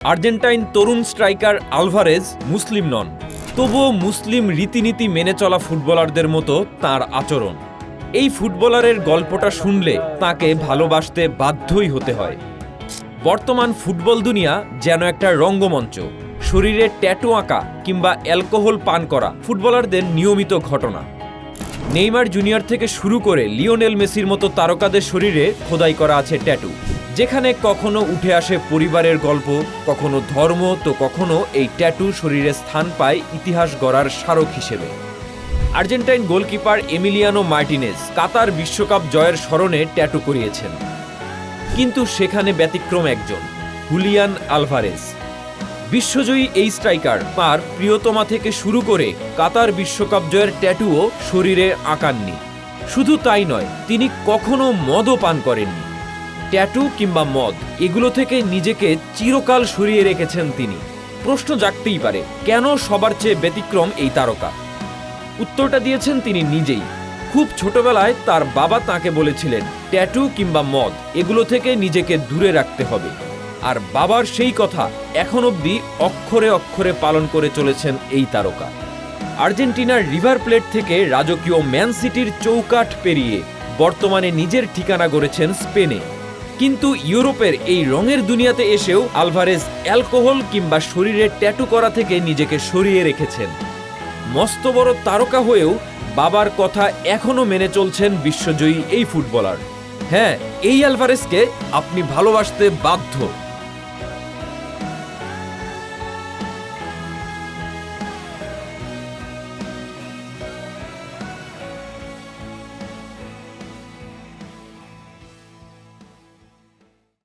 Argentine তরুণ striker Alvarez মুসলিম নন, তবুও মুসলিম রীতিনীতি মেনে চলা ফুটবলারদের মতো তার আচরণ। এই ফুটবলারের গল্পটা শুনলে তাকে ভালোবাসতে বাধ্যই হতে হয়। বর্তমান ফুটবল দুনিয়া যেন একটা রঙ্গমঞ্চ। শরীরে ট্যাটু আঁকা কিংবা অ্যালকোহল পান করা ফুটবলারদের নিয়মিত ঘটনা। নেইমার জুনিয়র থেকে শুরু করে লিওনেল মেসির মতো তারকাদের শরীরে খোদাই করা আছে ট্যাটু, যেখানে কখনো উঠে আসে পরিবারের গল্প, কখনো ধর্ম, তো কখনো এই ট্যাটু শরীরে স্থান পায় ইতিহাস গড়ার স্মারক হিসেবে। আর্জেন্টাইন গোলকিপার এমিলিয়ানো মার্টিনেজ কাতার বিশ্বকাপ জয়ের স্মরণে ট্যাটু করিয়েছেন, কিন্তু সেখানে ব্যতিক্রম একজন, হুলিয়ান আলভারেজ। বিশ্বজয়ী এই স্ট্রাইকার তার প্রিয়তমা থেকে শুরু করে কাতার বিশ্বকাপ জয়ের ট্যাটুও শরীরে আঁকাননি। শুধু তাই নয়, তিনি কখনো মদও পান করেননি। ট্যাটু কিংবা মদ এগুলো থেকে নিজেকে চিরকাল সরিয়ে রেখেছেন তিনি। প্রশ্ন জাগতেই পারে, কেন সবার চেয়ে ব্যতিক্রম এই তারকা? উত্তরটা দিয়েছেন তিনি নিজেই। খুব ছোটবেলায় তার বাবা তাকে বলেছিলেন, ট্যাটু কিংবা মদ এগুলো থেকে নিজেকে দূরে রাখতে হবে। আর বাবার সেই কথা এখন অবধি অক্ষরে অক্ষরে পালন করে চলেছেন এই তারকা। আর্জেন্টিনার রিভার প্লেট থেকে রাজকীয় ম্যান সিটির চৌকাঠ পেরিয়ে বর্তমানে নিজের ঠিকানা গড়েছেন স্পেনে। কিন্তু ইউরোপের এই রঙের দুনিয়াতে এসেও আলভারেজ অ্যালকোহল কিংবা শরীরে ট্যাটু করা থেকে নিজেকে সরিয়ে রেখেছেন। মস্ত বড় তারকা হয়েও বাবার কথা এখনো মেনে চলছেন বিশ্বজয়ী এই ফুটবলার। হ্যাঁ, এই আলভারেজকে আপনি ভালোবাসতে বাধ্য।